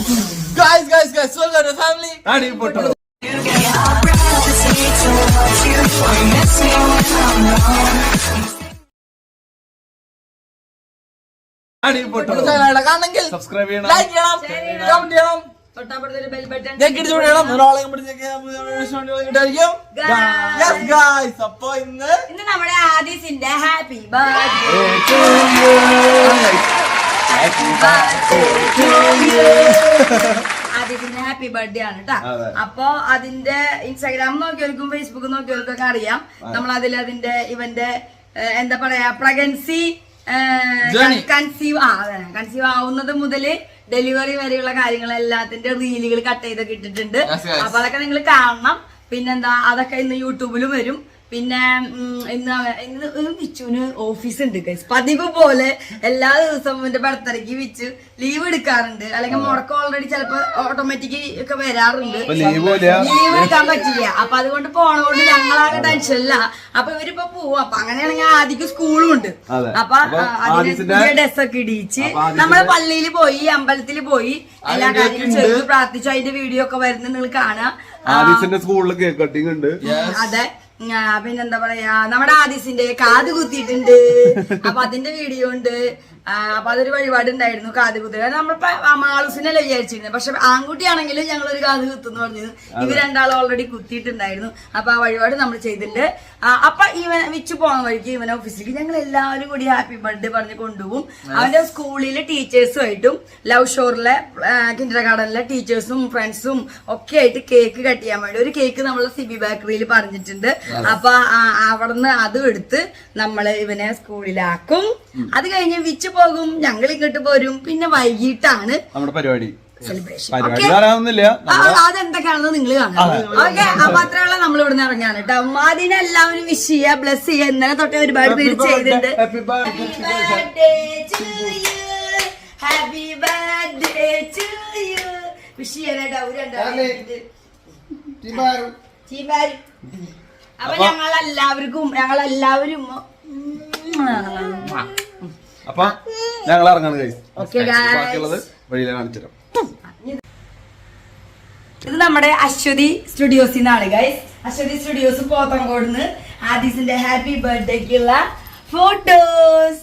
Guys, welcome to family. Adi potto. Adi potto. കാണണമെങ്കിൽ Subscribe ചെയ്യണം. Like ചെയ്യണം, comment ചെയ്യണം, തൊട്ടപ്പുറത്തൊരു ബെൽ ബട്ടൺ ഞെക്കിട്ട് ചൂടണം. ഒരാളെ യെസ് ഗായ്സ്, അപ്പൊ ഇന്ന് നമ്മുടെ ആദീസിന്റെ ഹാപ്പി ബർത്ത്ഡേ ആദീസിന്റെ ഹാപ്പി ബർത്ത്ഡേ ആണ് കേട്ടോ. അപ്പൊ അതിന്റെ ഇൻസ്റ്റാഗ്രാം നോക്കിയവർക്കും ഫേസ്ബുക്ക് നോക്കിയവർക്കൊക്കെ അറിയാം. നമ്മൾ അതിന്റെ ഇവന്റെ എന്താ പറയാ പ്രഗ്നൻസി കൺസീവ് ആവുന്നത് മുതല് ഡെലിവറി വരെയുള്ള കാര്യങ്ങൾ എല്ലാത്തിന്റെ റീലുകൾ കട്ട് ചെയ്തൊക്കെ ഇട്ടിട്ടുണ്ട്. അപ്പൊ അതൊക്കെ നിങ്ങൾ കാണണം. പിന്നെന്താ, അതൊക്കെ ഇന്ന് യൂട്യൂബിലും വരും. പിന്നെ ഇന്ന് വിച്ചുവിന് ഓഫീസ് ഉണ്ട് ഗൈസ്. പതിവ് പോലെ എല്ലാ ദിവസവും എന്റെ ബർത്ത്ഡേക്ക് വിച്ചു ലീവ് എടുക്കാറുണ്ട്. അല്ലെങ്കിൽ മുടക്കം ഓൾറെഡി ചിലപ്പോ ഓട്ടോമാറ്റിക് ഒക്കെ വരാറുണ്ട്. ലീവ് എടുക്കാൻ പറ്റില്ല. അപ്പൊ അതുകൊണ്ട് പോണതുകൊണ്ട് ഞങ്ങളാകെ ടെൻഷനില്ല. അപ്പൊ ഇവരിപ്പോ പോവും. അപ്പൊ അങ്ങനെയാണെങ്കിൽ ആദ്യം സ്കൂളും ഉണ്ട്. അപ്പൊ അതിന് പുതിയ ഡ്രസ്സൊക്കെ ഇടിച്ച് നമ്മള് പള്ളിയിൽ പോയി, അമ്പലത്തിൽ പോയി, എല്ലാ കാര്യങ്ങളും ചെയ്ത് പ്രാർത്ഥിച്ചു. അതിന്റെ വീഡിയോ ഒക്കെ വരുന്നത് നിങ്ങൾ കാണാം. സ്കൂളിൽ കേക്ക് കട്ടിങ് ഉണ്ട്. അതെ. പിന്നെന്താ പറയാ, നമ്മുടെ ആദീസിന്റെ കാത് കുത്തിയിട്ടുണ്ട്. അപ്പൊ അതിന്റെ വീഡിയോ ഉണ്ട്. അപ്പൊ അതൊരു വഴിപാടുണ്ടായിരുന്നു, കാത് കുത്തുക. നമ്മളിപ്പോ മാളൂസിനല്ലേ വിചാരിച്ചിരുന്നത്. പക്ഷെ ആൺകുട്ടിയാണെങ്കിലും ഞങ്ങളൊരു കാത് കുത്തുന്ന് പറഞ്ഞത് ഇവർ രണ്ടാളും ഓൾറെഡി കുത്തിയിട്ടുണ്ടായിരുന്നു. അപ്പൊ ആ വഴിപാട് നമ്മൾ ചെയ്തിട്ടുണ്ട്. അപ്പൊ ഇവൻ വിച്ചു പോണ വഴിക്ക് ഇവൻ ഓഫീസിലേക്ക് ഞങ്ങൾ എല്ലാവരും കൂടി ഹാപ്പി ബർത്ത്ഡേ പറഞ്ഞ് കൊണ്ടുപോകും. അവന്റെ സ്കൂളിലെ ടീച്ചേഴ്സുമായിട്ടും ലവ് ഷോറിലെ കിൻഡർ ഗാർഡനിലെ ടീച്ചേഴ്സും ഫ്രണ്ട്സും ഒക്കെ ആയിട്ട് കേക്ക് കട്ട് ചെയ്യാൻ വേണ്ടി ഒരു കേക്ക് നമ്മൾ സിബി ബേക്കറിയിൽ പറഞ്ഞിട്ടുണ്ട്. അപ്പൊ അവിടുന്ന് അതും എടുത്ത് നമ്മള് ഇവനെ സ്കൂളിലാക്കും. അത് കഴിഞ്ഞ് വിച്ചു പോകും, ഞങ്ങൾ ഇങ്ങോട്ട് പോരും. പിന്നെ വൈകിട്ടാണ് നമ്മുടെ പരിപാടി. സെലിബ്രേഷൻ. അതെന്തൊക്കെയാണെന്ന് നിങ്ങൾ കാണാം. ഓക്കെ, അപ്പൊ അത്രയുള്ള നമ്മൾ ഇവിടുന്ന് ഇറങ്ങാണ് കേട്ടോ. അതിനെല്ലാവരും വിഷ് ചെയ്യുക, ബ്ലസ് ചെയ്യുക. ഇന്നലെ തൊട്ടേ ഒരുപാട് പേര് ചെയ്തിട്ടുണ്ട്. Happy birthday to you. Wish ചെയ്യാനായിട്ട് അപ്പൊ ഞങ്ങളെല്ലാവരും അപ്പൊ ഞങ്ങൾ ഇറങ്ങാണ് ബാക്കിയുള്ളത് വഴിയിലെ കാണിച്ചു തരാം. ഇത് നമ്മുടെ അശ്വതി സ്റ്റുഡിയോസിന്നാണ് ഗൈസ്. അശ്വതി സ്റ്റുഡിയോസ് പോത്തങ്കോടുന്ന് ആദീസിന്റെ ഹാപ്പി ബർത്ത്ഡേക്കുള്ള ഫോട്ടോസ്.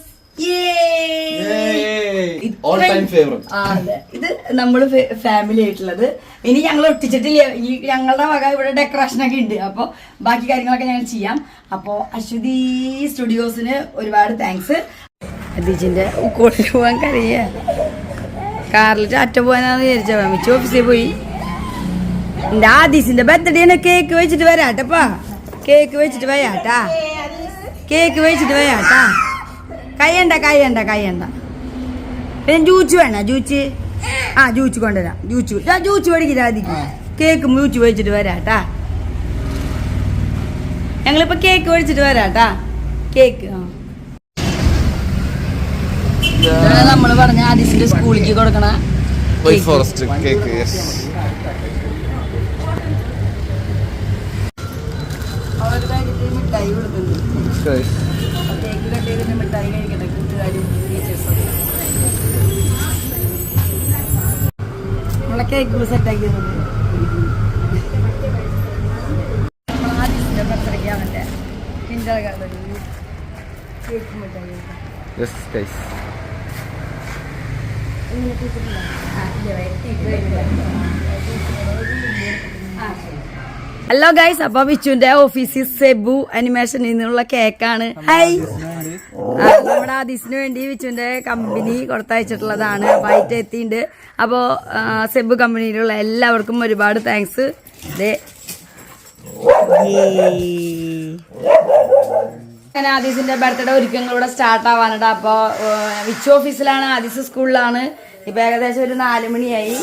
ഇത് നമ്മള് ഫാമിലി ആയിട്ടുള്ളത്. ഇനി ഞങ്ങൾ ഒട്ടിച്ചിട്ടില്ല. ഈ ഞങ്ങളുടെ വക ഇവിടെ ഡെക്കറേഷൻ ഒക്കെ ഉണ്ട്. അപ്പൊ ബാക്കി കാര്യങ്ങളൊക്കെ ഞങ്ങൾ ചെയ്യാം. അപ്പൊ അശ്വതി സ്റ്റുഡിയോസിന് ഒരുപാട് താങ്ക്സ്. അദീജിന്റെ ഉക്കോളിൽ പോവാൻ കഴിയ കാറിൽ ടാറ്റ പോകാനാന്ന് വിചാരിച്ച മിച്ച ഓഫീസിൽ പോയി. എന്റെ ആദീസിന്റെ ബർത്ത്ഡേനെ കേക്ക് വെച്ചിട്ട് വരാട്ടപ്പാ. കേക്ക് വെച്ചിട്ട് വരാട്ടാ. കേക്ക് വെച്ചിട്ട് വരാട്ടാ. കയ്യണ്ട. പിന്നെ ജ്യൂച്ച് വേണ? ജ്യൂച്ച് ജ്യൂച്ച് കൊണ്ടുവരാം. ജ്യൂച്ച് മേടിക്കില്ല ആദിക്ക്. കേക്ക് ജ്യൂച്ച് മേടിച്ചിട്ട് വരാട്ടാ. ഞങ്ങളിപ്പോ കേക്ക് മേടിച്ചിട്ട് വരാട്ടാ. കേക്ക് നമ്മള് പറഞ്ഞ ആദീസിന്റെ സ്കൂളിലേക്ക് കൊടുക്കണ കേക്ക്. മിഠായി കൊടുക്കുന്നുണ്ട്. കേക്ക് കട്ട് ചെയ്തിട്ട് മിഠായി കഴിക്കട്ടെ കൂട്ടുകാരും ടീച്ചേഴ്സും. നമ്മളെ കേക്ക് സെറ്റാക്കി ആദീസിന്റെ ബർത്ത്ഡേക്ക് അവന്റെ കിൻഡർ ഗാർഡനിൽ കേക്ക് മിഠായി. ഹലോ ഗൈസ്, അപ്പൊ വിച്ചുവിന്റെ ഓഫീസിൽ സെബു അനിമേഷനിൽ നിന്നുള്ള കേക്കാണ്. ഹായ്, നമ്മുടെ ആദീസിന് വേണ്ടി വിച്ചുവിന്റെ കമ്പനി കൊടുത്തയച്ചിട്ടുള്ളതാണ്. അപ്പൊ ആയിട്ട് എത്തിയിട്ടുണ്ട്. അപ്പോ സെബു കമ്പനിയിലുള്ള എല്ലാവർക്കും ഒരുപാട് താങ്ക്സ്. ആദീസിന്റെ ബർത്ത്ഡേ ഒരുക്കങ്ങളിവിടെ സ്റ്റാർട്ട് ആവാനുണ്ട്. അപ്പൊ വിച്ചു ഓഫീസിലാണ്, ആദീസ് സ്കൂളിലാണ്. ഇപ്പൊ ഏകദേശം ഒരു 4 മണിയായി.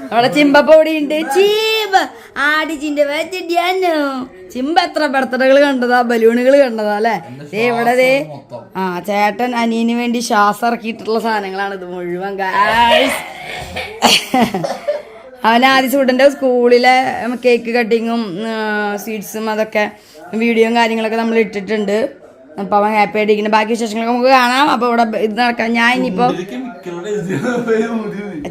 നമ്മുടെ ചിമ്പപ്പൊടി ഉണ്ട്. ചീമ്പ് ആടിച്ചിന്റെ ബർത്ത്ഡേയാണ്. ചിമ്പ എത്ര ബർത്ത്ഡേകൾ കണ്ടതാ, ബലൂണുകൾ കണ്ടതാ അല്ലെ. ഇവിടെ ചേട്ടൻ അനിയന് വേണ്ടി ശ്വാസം ഇറക്കിയിട്ടുള്ള സാധനങ്ങളാണ് ഇത് മുഴുവൻ ഗായ്സ്. അവൻ ആദിസൂട്ടൻ്റെ സ്കൂളിലെ കേക്ക് കട്ടിങ്ങും സ്വീറ്റ്സും അതൊക്കെ വീഡിയോയും കാര്യങ്ങളൊക്കെ നമ്മൾ ഇട്ടിട്ടുണ്ട്. അപ്പൊ അവൻ ഹാപ്പി ആയിട്ടിരിക്കുന്നു. ബാക്കി വിശേഷങ്ങളൊക്കെ നമുക്ക് കാണാം. അപ്പൊ ഇവിടെ ഇത് നടക്കാം. ഞാൻ ഇനിയിപ്പോ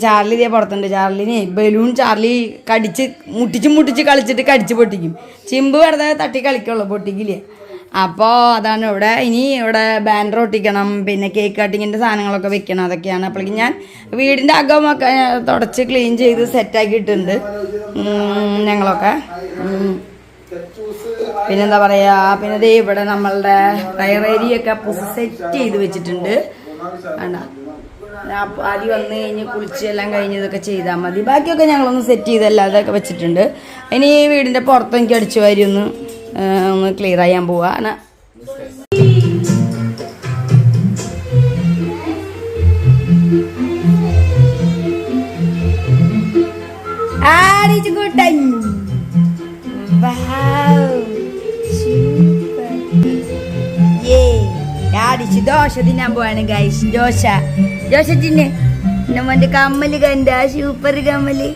ചാർലി ഇതേ പുറത്തുണ്ട്. ചാർലിനെ ബലൂൺ ചാർലി കടിച്ച് മുട്ടിച്ച് കളിച്ചിട്ട് കടിച്ച് പൊട്ടിക്കും. ചിമ്പ് വെറുതെ തട്ടി കളിക്കുള്ളൂ, പൊട്ടിക്കില്ലേ. അപ്പോൾ അതാണ് ഇവിടെ. ഇനി ഇവിടെ ബാനർ ഒട്ടിക്കണം, പിന്നെ കേക്ക് കട്ടിങ്ങിൻ്റെ സാധനങ്ങളൊക്കെ വെക്കണം. അതൊക്കെയാണ്. അപ്പോഴേക്കും ഞാൻ വീടിൻ്റെ അകമൊക്കെ തുടച്ച് ക്ലീൻ ചെയ്ത് സെറ്റാക്കിയിട്ടുണ്ട് ഞങ്ങളൊക്കെ. പിന്നെന്താ പറയുക, പിന്നെ ദേ ഇവിടെ നമ്മളുടെ ടയർ ഏരിയൊക്കെ സെറ്റ് ചെയ്ത് വെച്ചിട്ടുണ്ട്. വേണ്ട ആദ്യം വന്ന് കഴിഞ്ഞ് കുളിച്ച് എല്ലാം കഴിഞ്ഞ് ഇതൊക്കെ ചെയ്താൽ മതി. ബാക്കിയൊക്കെ ഞങ്ങളൊന്ന് സെറ്റ് ചെയ്ത് എല്ലാതൊക്കെ വെച്ചിട്ടുണ്ട്. ഇനി വീടിൻ്റെ പുറത്ത് എനിക്ക് അടിച്ചു വാരി ഒന്ന് ക്ലിയർ ചെയ്യാൻ പോവാണ്. ദോശ തിന്നാൻ പോവാണ് ഗൈസ്. ദോശ തിന്നെ നമ്മന്റെ കമ്മല് കണ്ട സൂപ്പർ കമ്മല്.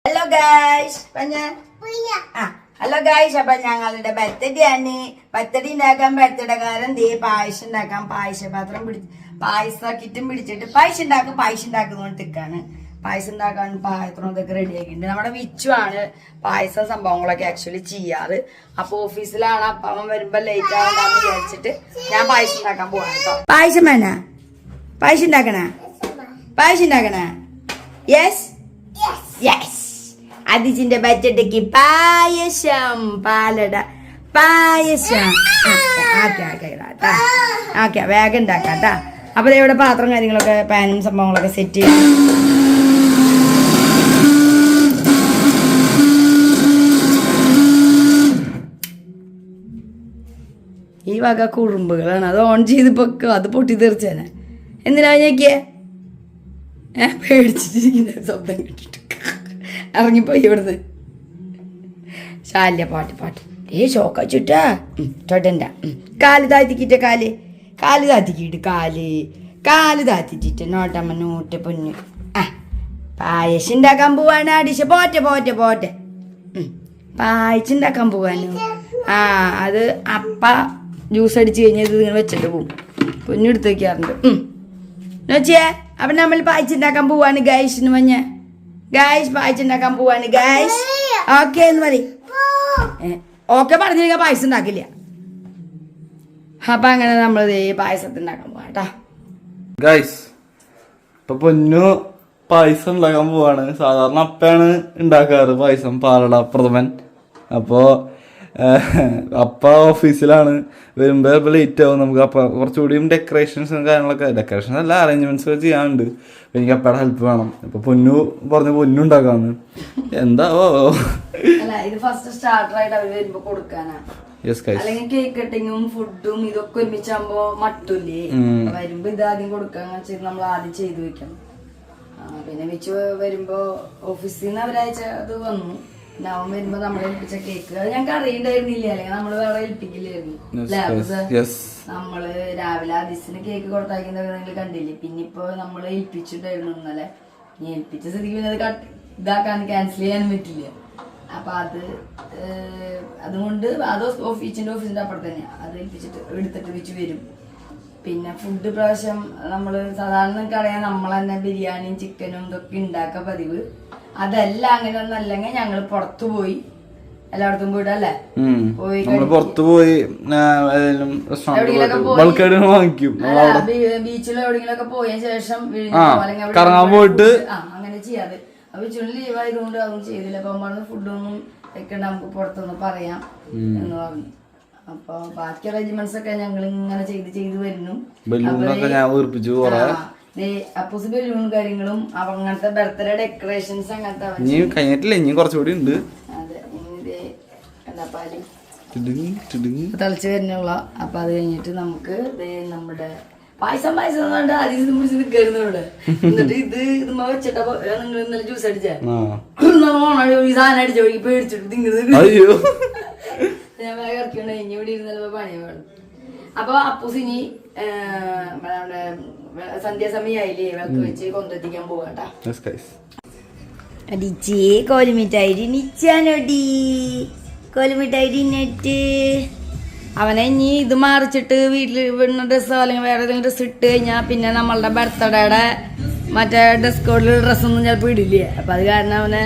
ഹലോ ഗൈസ്, അപ്പൊ ഞങ്ങളുടെ ബർത്ത്ഡേ ആണ്. ബർത്ത്ഡേ ഉണ്ടാക്കാൻ ബർത്ത്ഡേക്കാരൻ ദേ പായസം ഉണ്ടാക്കാൻ പായസപാത്രം പായസക്കിറ്റും പിടിച്ചിട്ട് പായസം ഉണ്ടാക്കുന്നോണ്ട് നിൽക്കാണ്. പായസം ഉണ്ടാക്കാൻ പാത്രം ഇതൊക്കെ റെഡി ആക്കിയിട്ടുണ്ട്. നമ്മുടെ വിച്ചു ആണ് പായസം സംഭവങ്ങളൊക്കെ ആക്ച്വലി ചെയ്യാറ്. അപ്പൊ ഓഫീസിലാണ്. അപ്പൊ അവൻ വരുമ്പോ ലേറ്റ് ആവണ്ടെന്ന് വിചാരിച്ചിട്ട് ഞാൻ പായസം ഉണ്ടാക്കാൻ പോവാ കേട്ടോ. പായസം വേണ? പായസം ഉണ്ടാക്കണ? Yes yes. അതിച്ചിന്റെ ബച്ചട്ടയ്ക്ക് പായസം, പാലട പായസം. ഓക്കെ വേഗം ഉണ്ടാക്കാം കേട്ടാ. അപ്പൊ ഇവിടെ പാത്രം കാര്യങ്ങളൊക്കെ പാനും സംഭവങ്ങളൊക്കെ സെറ്റ് ചെയ്യും. ഈ വക കുറുമ്പുകളാണ്. അത് ഓൺ ചെയ്ത് പൊക്കും, അത് പൊട്ടി തീർച്ചേനെ. എന്തിനാ ഞെക്കിയേ? പേടിച്ചിട്ടിരിക്കുന്ന ശബ്ദം കേട്ടിട്ട് ഇറങ്ങിപ്പോയി ഇവിടുന്ന്. ശാല്യ പാട്ട് ഷോക്ക ചുറ്റാ തൊട്ടണ്ട. കാല് താത്തിക്കിട്ട് കാല് താത്തിക്കിട്ട് കാല് താത്തിച്ചിട്ട് നോട്ടമ്മ നോട്ട് പൊന്നു. പായസം ഉണ്ടാക്കാൻ പോവാണ്. അടിച്ച പോറ്റെ പായസം ഉണ്ടാക്കാൻ പോവാനു. അത് അപ്പ ജ്യൂസ് അടിച്ച് കഴിഞ്ഞാൽ ഇത് ഇങ്ങനെ വെച്ചിട്ട് പോവും. പൊന്നെടുത്ത് വയ്ക്കാറുണ്ട്. നോച്ചിയേ അപ്പം നമ്മൾ പായസം ഉണ്ടാക്കാൻ പോവാണ് ഗൈസ് എന്ന് പറഞ്ഞ. പായസം ഉണ്ടാക്കാൻ പോവാണ് ഗൈസ്. ഓക്കെ എന്ന് പറയും. ഓക്കെ പറഞ്ഞിരിക്കാൻ പായസം ഉണ്ടാക്കില്ല. അപ്പൊ അങ്ങനെ നമ്മൾ പായസത്തിൽ ഉണ്ടാക്കാൻ പോവാ കേട്ടാ ഗൈസ്. ഇപ്പൊ പൊന്നു പായസം ഉണ്ടാക്കാൻ പോവാണ്. സാധാരണ അപ്പയാണ് ഉണ്ടാക്കാറ് പായസം, പാലട പ്രഥമൻ. അപ്പോ അപ്പ ഓഫീസിലാണ്. വരുമ്പോ ലേറ്റ് ആവും. നമുക്ക് അപ്പ കുറച്ചുകൂടിയും ഡെക്കറേഷൻസും കാര്യങ്ങളൊക്കെ, ഡെക്കറേഷൻ അല്ല അറേഞ്ച്മെന്റ്സ് ഒക്കെ ചെയ്യാനുണ്ട്. എനിക്ക് അപ്പയുടെ ഹെൽപ്പ് വേണം. അപ്പൊ പൊന്നു പറഞ്ഞു പൊന്നു ഉണ്ടാക്കാന്ന്. എന്താവോ ഇത് ഫസ്റ്റ് സ്റ്റാർട്ടർ ആയിട്ട് അവര് വരുമ്പോ കൊടുക്കാനാണ്. അല്ലെങ്കിൽ കേക്ക് കട്ടിങ്ങും ഫുഡും ഇതൊക്കെ ഒരുമിച്ചാകുമ്പോ മട്ടില്ലേ. വരുമ്പോ ഇതാദ്യം കൊടുക്കാന്ന് വെച്ചാൽ നമ്മൾ ആദ്യം ചെയ്തു വെക്കണം. പിന്നെ വെച്ച് വരുമ്പോ ഓഫീസിൽ നിന്ന് അവരാഴ്ച അത് വന്നു. അവൻ വരുമ്പോ നമ്മളെ ഏൽപ്പിച്ച കേക്ക് അത് ഞങ്ങൾക്ക് അറിയണ്ടായിരുന്നില്ല. അല്ലെങ്കിൽ നമ്മള് വേറെ ഏൽപ്പിക്കില്ലായിരുന്നു. നമ്മള് രാവിലെ അതിസിന് കേക്ക് കൊടുത്താക്കുന്നത് നിങ്ങൾ കണ്ടില്ലേ. പിന്നെ ഇപ്പൊ നമ്മള് ഏൽപ്പിച്ചിട്ടുണ്ടായിരുന്നു ഇന്നലെ. ഏൽപ്പിച്ച സ്ഥിതിക്ക് പിന്നെ അത് ഇതാക്കാൻ ക്യാൻസൽ ചെയ്യാനും പറ്റില്ല. അപ്പൊ അതുകൊണ്ട് അത് ഓഫീസിന്റെ അപ്പുറത്ത് തന്നെയാണ്. അത് ഏൽപ്പിച്ചിട്ട് എടുത്തിട്ട് വെച്ച് വരും. പിന്നെ ഫുഡ് പ്രാവശ്യം നമ്മള് സാധാരണ അറിയാം നമ്മൾ തന്നെ ബിരിയാണിയും ചിക്കനും ഇതൊക്കെ ഉണ്ടാക്കുക പതിവ്. അതല്ല അങ്ങനെ ഒന്നും അല്ലെങ്കിൽ ഞങ്ങള് പുറത്തു പോയി എല്ലായിടത്തും പോയിട്ടല്ലേ പുറത്തു പോയി ബീച്ചിലോ എവിടെയെങ്കിലൊക്കെ പോയതിനു ശേഷം കറങ്ങാൻ പോയിട്ട് അങ്ങനെ ചെയ്യാതെ. അപ്പൊ ചുള്ളി ലീവ് ആയതുകൊണ്ട് അതൊന്നും ചെയ്തില്ല. അപ്പൊ പറഞ്ഞ ഫുഡൊന്നും വെക്കണ്ട, നമുക്ക് പുറത്തൊന്നും പറയാം എന്ന് പറഞ്ഞു. അപ്പൊ ബാക്കി അറേഞ്ച്മെന്റ്സ് ഒക്കെ ഞങ്ങൾ ഇങ്ങനെ ചെയ്ത് വരുന്നു. അപ്പൂസ് ബലൂൺ കാര്യങ്ങളും അങ്ങനത്തെ ബർത്ത്ഡേ ഡെക്കറേഷൻസ് അങ്ങനത്തെ ഇനി കഴിഞ്ഞിട്ടില്ല, ഇനി കുറച്ചുകൂടി ഉണ്ട്. അതെ, പാല് തിളച്ച് വരുന്നുള്ള. അപ്പൊ അത് കഴിഞ്ഞിട്ട് നമുക്ക് നമ്മുടെ പായസം കൊണ്ട് ആദ്യം പിടിച്ച് നിൽക്കായിരുന്നു ഇവിടെ. എന്നിട്ട് ഇത് വെച്ചിട്ടപ്പോ നിങ്ങൾ ഇന്നലെ ജ്യൂസ് അടിച്ചേ ഈ സാധനം അടിച്ചോ പേടിച്ചിട്ട് തിങ്ങുന്നത് ഞാൻ വേഗം ഇറക്കിയോണ്ട് ഇനി ഇവിടെ ഇരുന്നല്ലോ പണിയാ വേണം. അപ്പൊ അപ്പൂസിനി നമ്മുടെ സന്ധ്യാസമയായില്ലേ, വിളക്ക് വെച്ച് കൊണ്ടെത്തിക്കാൻ പോവാട്ടാ. അടിച്ചേ കോലുമിറ്റായി നിച്ചാനോടി കോലുമിട്ടായി നെറ്റ്. അവനെ ഇനി ഇത് മറിച്ചിട്ട് വീട്ടിൽ വീടിന് ഡ്രസ്സോ അല്ലെങ്കിൽ വേറെ ഏതെങ്കിലും ഡ്രസ്സ് ഇട്ട് കഴിഞ്ഞാൽ പിന്നെ നമ്മളുടെ ബർത്ത്ഡേയുടെ മറ്റേ ഡ്രസ് കോഡിലുള്ള ഡ്രസ്സൊന്നും ചിലപ്പോൾ ഇടില്ലേ. അപ്പം അത് കാരണം അവനെ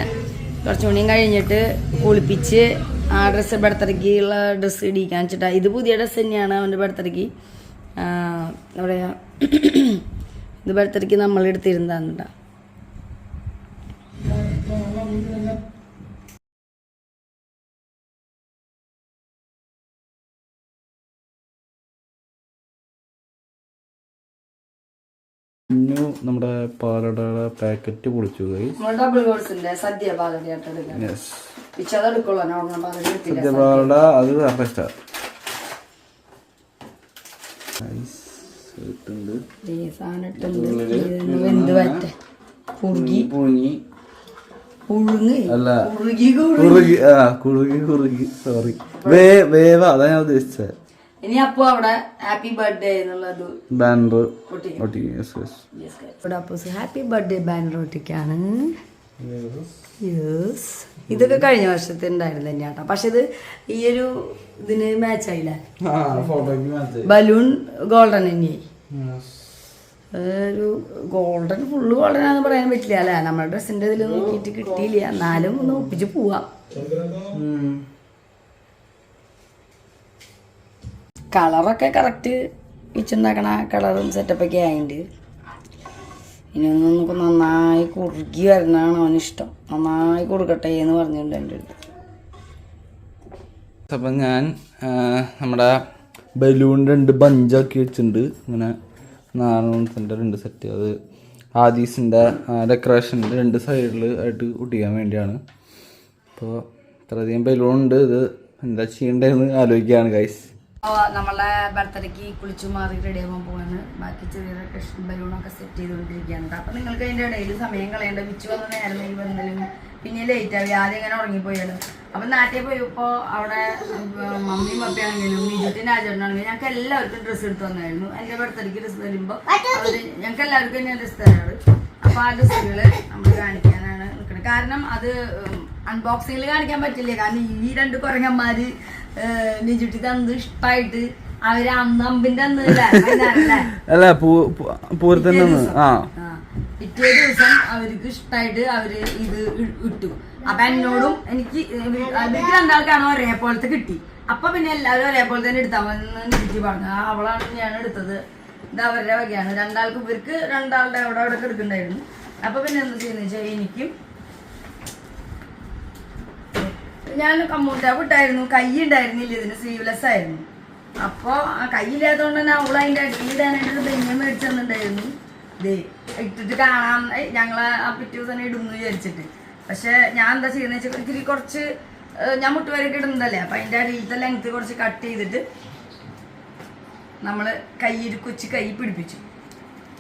കുറച്ച് മണിയും കഴിഞ്ഞിട്ട് കുളിപ്പിച്ച് ആ ഡ്രസ്സ് ബർത്ത്ഡേക്ക് ഉള്ള ഡ്രസ്സ് ഇടിക്കാൻ വെച്ചിട്ടാ. ഇത് പുതിയ ഡ്രസ്സ് തന്നെയാണ് അവൻ്റെ ബർത്ത്ഡേക്ക്. എന്താ പറയുക, ഇത് ബർത്ത്ഡേക്ക് നമ്മൾ എടുത്തിരുന്നതാണ്. ഇന്നു നമ്മുടെ പാലടയുടെ പാക്കറ്റ് പൊളിച്ചു പോയി. സദ്യ പാലട അത് വേറെ സ്റ്റാർ. സോറി, വേവ അതാ ഞാൻ ഉദ്ദേശിച്ചത്. ഇനി അപ്പൊ അവിടെ ഹാപ്പി ബർത്ത്ഡേ എന്നുള്ളത് ബാനർ ഹാപ്പി ബർത്ത്ഡേ ബാനർ ഒട്ടിക്കാണ്. ഇതൊക്കെ കഴിഞ്ഞ വർഷത്തെ ഉണ്ടായിരുന്നു തന്നെയാട്ടോ. പക്ഷെ ഇത് ഈ ഒരു ഇതിന് മാച്ച് ആയില്ല. ബലൂൺ ഗോൾഡൻ തന്നെയായി. ഒരു ഗോൾഡൻ ഫുള്ള് ഗോൾഡൻ ആണെന്ന് പറയാൻ പറ്റില്ല അല്ലേ. നമ്മുടെ ഡ്രസ്സിന്റെ ഇതിൽ നോക്കിയിട്ട് കിട്ടിയില്ല, എന്നാലും ഒന്ന് ഒപ്പിച്ച് പോവാം. കളറൊക്കെ കറക്റ്റ് വെച്ചുണ്ടാക്കണ കളറും സെറ്റപ്പൊക്കെ ആയിട്ട് ഇനി ഒന്ന് നമുക്ക് നന്നായി കുറുക്കി വരണതാണ് അവനിഷ്ടം. നന്നായി കൊടുക്കട്ടെ എന്ന് പറഞ്ഞിട്ടുണ്ട് എൻ്റെ അടുത്ത്. അപ്പം ഞാൻ നമ്മുടെ ബലൂൺ 2 ബഞ്ചാക്കി വെച്ചിട്ടുണ്ട്. ഇങ്ങനെ 4 2 സെറ്റ്. അത് ആദീസിൻ്റെ ഡെക്കറേഷൻ്റെ 2 സൈഡിൽ ആയിട്ട് ഒട്ടിക്കാൻ വേണ്ടിയാണ്. അപ്പോൾ ഇത്രയധികം ബലൂൺ ഉണ്ട്. ഇത് എന്താ ചെയ്യേണ്ടതെന്ന് ആലോചിക്കുകയാണ് ഗൈസ്. നമ്മളെ ബർത്ത്ഡേക്ക് കുളിച്ചു മാറി റെഡി ആവാൻ പോവാണ്. ബാക്കി ചെറിയ ബലൂണൊക്കെ സെറ്റ് ചെയ്തുകൊണ്ടിരിക്കുകയാണ്. അപ്പം നിങ്ങൾക്ക് അതിൻ്റെ ഇടയിൽ സമയം കളയേണ്ട. വിച്ചു വന്ന നേരം വന്നാലും പിന്നെ ലേറ്റ് ആയി. ആദ്യം ഇങ്ങനെ ഉറങ്ങിപ്പോയാലും. അപ്പം നാട്ടിൽ പോയപ്പോൾ അവിടെ മമ്മിയും പപ്പയാണെങ്കിലും നിജുട്ടിൻ്റെ ആചരണമാണെങ്കിലും ഞങ്ങൾക്ക് എല്ലാവർക്കും ഡ്രസ്സ് എടുത്ത് വന്നായിരുന്നു. എൻ്റെ ബർത്ത്ഡേക്ക് ഡ്രസ്സ് തരുമ്പോൾ അവർ ഞങ്ങൾക്ക് എല്ലാവർക്കും ഞാൻ ഡ്രസ്സ് തരാറ്. അപ്പോൾ ആ ഡ്രസ്സുകൾ നമ്മൾ കാണിക്കാനാണ് നിൽക്കുന്നത്. കാരണം അത് അൺബോക്സിങ്ങിൽ കാണിക്കാൻ പറ്റില്ല. കാരണം ഈ 2 കുരങ്ങന്മാർ നിജുട്ടി തന്നത് ഇഷ്ടമായിട്ട് അവര് അമ്പിന്റെ അന്ന് അല്ല പൂരത്തിന്റെ പിറ്റേ ദിവസം അവർക്ക് ഇഷ്ടമായിട്ട് അവര് ഇത് ഇട്ടു. അപ്പൊ എന്നോടും എനിക്ക് അവർക്ക് 2 ആൾക്കാണോ ഒരേപോലത്തെ കിട്ടി. അപ്പൊ പിന്നെ എല്ലാവരും ഒരേപോലെ തന്നെ എടുത്താൽ മതി നിജുട്ടി പറഞ്ഞു. അവളാണ് ഞാൻ എടുത്തത്. ഇത് അവരുടെ വകയാണ്. 2 ആൾക്ക് ഇവർക്ക് 2 ആളുടെ അവിടെ എടുക്കണ്ടായിരുന്നു. അപ്പൊ പിന്നെ എന്താ ചെയ്യുന്ന വെച്ചാൽ എനിക്കും ഞാൻ കമ്മൂട്ടാപ്പ് ഇട്ടായിരുന്നു. കൈ ഉണ്ടായിരുന്നില്ല, ഇതിന് സ്ലീവ്ലെസ് ആയിരുന്നു. അപ്പോൾ ആ കൈയില്ലാത്തതുകൊണ്ട് തന്നെ അവൾ അതിൻ്റെ അടിയിലിടാനായിട്ട് ബെഞ്ഞ മേടിച്ചു തന്നിട്ടുണ്ടായിരുന്നു. ഇതേ ഇട്ടിട്ട് കാണാൻ ഞങ്ങളെ ആ പിറ്റേ ദിവസം തന്നെ ഇടുന്നു വിചാരിച്ചിട്ട്. പക്ഷെ ഞാൻ എന്താ ചെയ്യുന്നത് വെച്ചാൽ ഇത്തിരി കുറച്ച് ഞാൻ മുട്ടുവരൊക്കെ ഇടുന്നതല്ലേ. അപ്പം അതിൻ്റെ അടിയിലത്തെ ലെങ്ത്ത് കുറച്ച് കട്ട് ചെയ്തിട്ട് നമ്മൾ കൊച്ചു കൈ പിടിപ്പിച്ചു.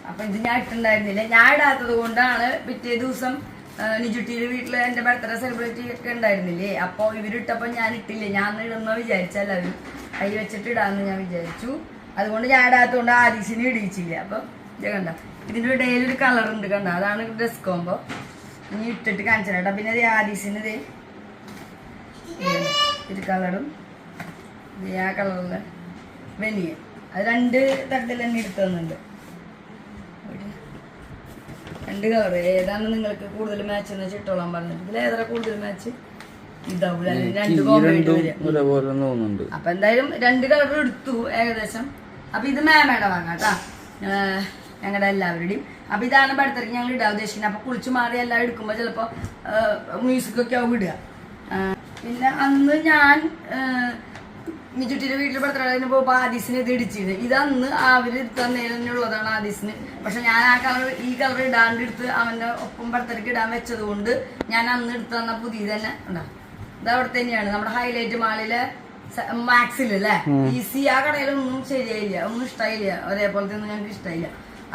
അപ്പം ഇത് ഞാൻ ഇട്ടുണ്ടായിരുന്നില്ല. ഞാൻ ഇടാത്തത് കൊണ്ടാണ് പിറ്റേ ദിവസം നിജുട്ടിയുടെ വീട്ടിൽ എൻ്റെ ബർത്ത്ഡേ സെലിബ്രേറ്റ് ഒക്കെ ഉണ്ടായിരുന്നില്ലേ. അപ്പോൾ ഇവരിട്ടപ്പോൾ ഞാൻ ഇട്ടില്ലേ. ഞാൻ ഇടുന്ന വിചാരിച്ചല്ല, അവർ കൈ വെച്ചിട്ട് ഇടാമെന്ന് ഞാൻ വിചാരിച്ചു. അതുകൊണ്ട് ഞാൻ ഇടാത്തതുകൊണ്ട് ആദീസിനെ ഇടിയിച്ചില്ല. അപ്പം ഇത് കണ്ട, ഇതിൻ്റെ ഇടയിലൊരു കളറുണ്ട് കണ്ട, അതാണ് ഡ്രസ് കോമ്പോ. ഇനി ഇട്ടിട്ട് കാണിച്ചു കേട്ടോ. പിന്നെ ഇത് ആദീസിന് ഇത് ഒരു കളറും ഇത് ആ കളറിലെ വലിയ അത് 2 തട്ടിൽ തന്നെ എടുത്തു തന്നുണ്ട്. 2 കളർ ഏതാണ് നിങ്ങൾക്ക് കൂടുതൽ മാച്ച് എന്ന് വെച്ച് ഇട്ടോളാൻ പറഞ്ഞിട്ട്. ഇതിൽ ഏതാ കൂടുതൽ മാച്ച്? ഇതാവൂല, 2 കോമ്പായിട്ട് വരിക. അപ്പൊ എന്തായാലും 2 കളർ എടുത്തു ഏകദേശം. അപ്പൊ ഇത് മാമയുടെ വാങ്ങാട്ടാ, ഞങ്ങളുടെ എല്ലാവരുടെയും. അപ്പൊ ഇതാണ് ബർത്ത്ഡേക്ക് ഞങ്ങൾ ഇടാൻ ഉദ്ദേശിക്കുന്നത്. അപ്പൊ കുളിച്ചു മാറി എല്ലാം എടുക്കുമ്പോ ചിലപ്പോ മ്യൂസിക് ഒക്കെ ആവും ഇടുക. പിന്നെ അന്ന് ഞാൻ മിജുട്ടിയുടെ വീട്ടിൽ ബർത്ത്ഡേന് പോകുമ്പോ ആദീസിന് ഇത് ഇടിച്ചത്. ഇതന്ന് അവര് തന്നേനുള്ളതാണ് ആദീസിന്. പക്ഷെ ഞാൻ ഈ കളർ ഇടാണ്ട് എടുത്ത് അവന്റെ ഒപ്പം ബർത്ത്ഡേക്ക് ഇടാൻ വെച്ചത് കൊണ്ട് ഞാൻ അന്ന് എടുത്ത് തന്ന പുതിയത് തന്നെ ഉണ്ടാവും. ഇത് അവിടെ തന്നെയാണ് നമ്മുടെ ഹൈലൈറ്റ് മാളിലെ മാക്സിലല്ലേ. ഈസി ആ കടയിലൊന്നും ശരിയായില്ല, ഒന്നും ഇഷ്ടമായില്ല, ഒരേപോലത്തെ ഒന്നും ഞങ്ങൾക്ക് ഇഷ്ടമായില്ല.